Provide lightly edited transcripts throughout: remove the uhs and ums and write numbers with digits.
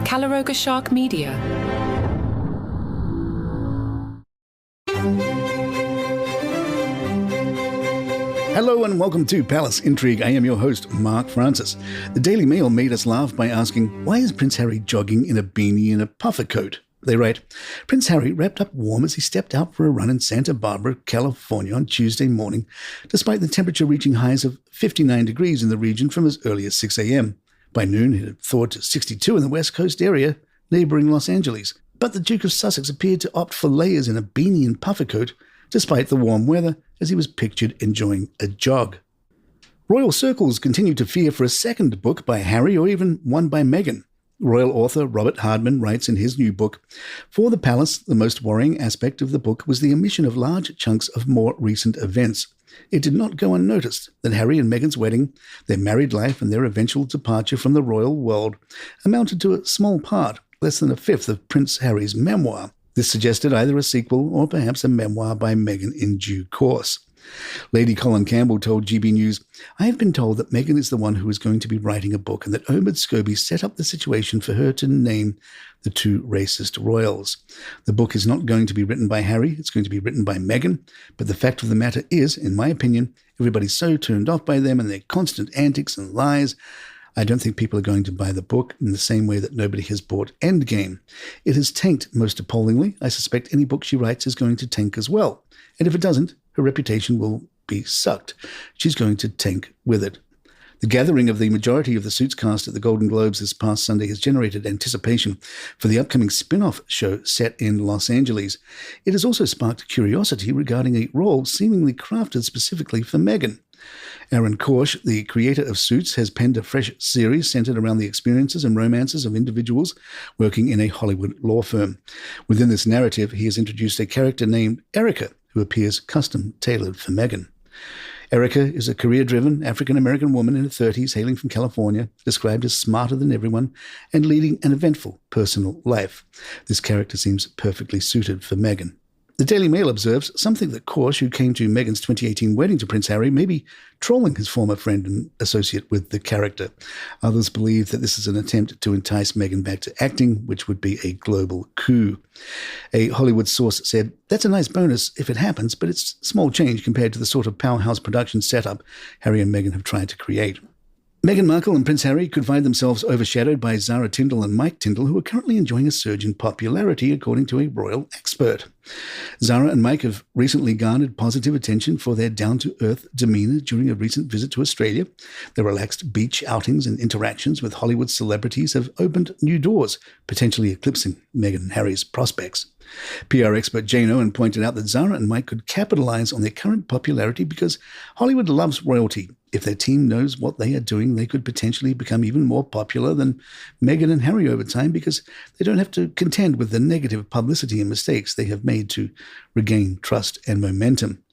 Calaroga Shark Media. Hello and welcome to Palace Intrigue. I am your host, Mark Francis. The Daily Mail made us laugh by asking, why is Prince Harry jogging in a beanie and a puffer coat? They write, Prince Harry wrapped up warm as he stepped out for a run in Santa Barbara, California on Tuesday morning, despite the temperature reaching highs of 59 degrees in the region from as early as 6 a.m. By noon, it had thawed to 62 in the West Coast area, neighbouring Los Angeles. But the Duke of Sussex appeared to opt for layers in a beanie and puffer coat, despite the warm weather, as he was pictured enjoying a jog. Royal circles continue to fear for a second book by Harry or even one by Meghan. Royal author Robert Hardman writes in his new book, for the palace, the most worrying aspect of the book was the omission of large chunks of more recent events. It did not go unnoticed that Harry and Meghan's wedding, their married life and their eventual departure from the royal world amounted to a small part, less than a fifth of Prince Harry's memoir. This suggested either a sequel or perhaps a memoir by Meghan in due course. Lady Colin Campbell told GB News, I have been told that Meghan is the one who is going to be writing a book and that Omid Scobie set up the situation for her to name the two racist royals. The book is not going to be written by Harry, it's going to be written by Meghan, but the fact of the matter is, in my opinion, everybody's so turned off by them and their constant antics and lies. I don't think people are going to buy the book in the same way that nobody has bought Endgame. It has tanked most appallingly. I suspect any book she writes is going to tank as well. And if it doesn't, her reputation will be sucked. She's going to tank with it. The gathering of the majority of the Suits cast at the Golden Globes this past Sunday has generated anticipation for the upcoming spin-off show set in Los Angeles. It has also sparked curiosity regarding a role seemingly crafted specifically for Meghan. Aaron Korsh, the creator of Suits, has penned a fresh series centered around the experiences and romances of individuals working in a Hollywood law firm. Within this narrative, he has introduced a character named Erica, who appears custom-tailored for Meghan. Erica is a career-driven African-American woman in her 30s hailing from California, described as smarter than everyone and leading an eventful personal life. This character seems perfectly suited for Meghan. The Daily Mail observes something that Korsh, who came to Meghan's 2018 wedding to Prince Harry, may be trolling his former friend and associate with the character. Others believe that this is an attempt to entice Meghan back to acting, which would be a global coup. A Hollywood source said, that's a nice bonus if it happens, but it's small change compared to the sort of powerhouse production setup Harry and Meghan have tried to create. Meghan Markle and Prince Harry could find themselves overshadowed by Zara Tindall and Mike Tindall, who are currently enjoying a surge in popularity, according to a royal expert. Zara and Mike have recently garnered positive attention for their down-to-earth demeanor during a recent visit to Australia. Their relaxed beach outings and interactions with Hollywood celebrities have opened new doors, potentially eclipsing Meghan and Harry's prospects. PR expert Jane Owen pointed out that Zara and Mike could capitalize on their current popularity because Hollywood loves royalty. If their team knows what they are doing, they could potentially become even more popular than Meghan and Harry over time because they don't have to contend with the negative publicity and mistakes they have made to regain trust and momentum.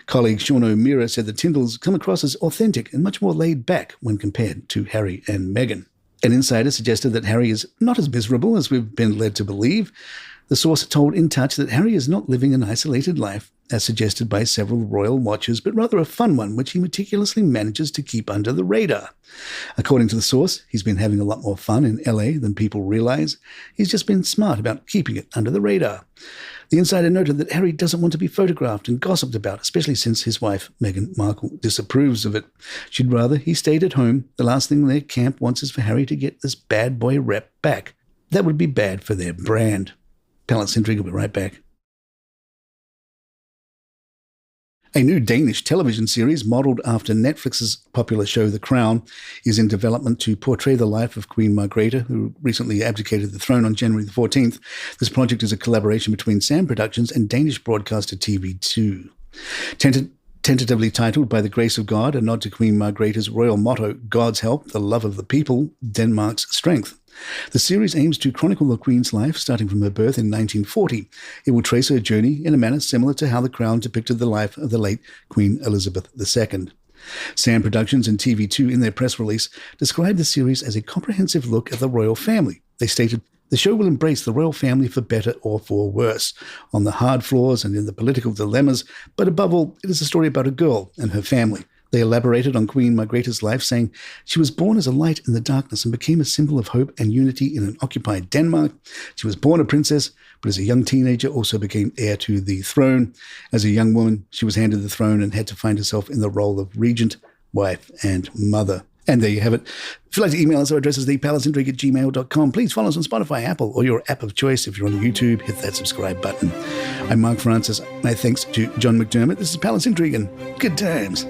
Colleague Sean O'Meara said the Tindalls come across as authentic and much more laid back when compared to Harry and Meghan. An insider suggested that Harry is not as miserable as we've been led to believe. The source told In Touch that Harry is not living an isolated life, as suggested by several royal watchers, but rather a fun one, which he meticulously manages to keep under the radar. According to the source, he's been having a lot more fun in LA than people realize. He's just been smart about keeping it under the radar. The insider noted that Harry doesn't want to be photographed and gossiped about, especially since his wife, Meghan Markle, disapproves of it. She'd rather he stayed at home. The last thing their camp wants is for Harry to get this bad boy rep back. That would be bad for their brand. Palace Intrigue will be right back. A new Danish television series modeled after Netflix's popular show The Crown is in development to portray the life of Queen Margrethe, who recently abdicated the throne on January the 14th. This project is a collaboration between Sam Productions and Danish broadcaster TV2. Tentatively titled By the Grace of God, a nod to Queen Margrethe's royal motto, God's help, the love of the people, Denmark's strength. The series aims to chronicle the Queen's life, starting from her birth in 1940. It will trace her journey in a manner similar to how The Crown depicted the life of the late Queen Elizabeth II. Sam Productions and TV2, in their press release, described the series as a comprehensive look at the royal family. They stated, the show will embrace the royal family for better or for worse, on the hard flaws and in the political dilemmas, but above all, it is a story about a girl and her family. They elaborated on Queen Margrethe's life, saying she was born as a light in the darkness and became a symbol of hope and unity in an occupied Denmark. She was born a princess, but as a young teenager also became heir to the throne. As a young woman, she was handed the throne and had to find herself in the role of regent, wife, and mother. And there you have it. If you'd like to email us, our address is thepalaceintrigue@gmail.com. Please follow us on Spotify, Apple, or your app of choice. If you're on YouTube, hit that subscribe button. I'm Mark Francis. My thanks to John McDermott. This is Palace Intrigue, and good times.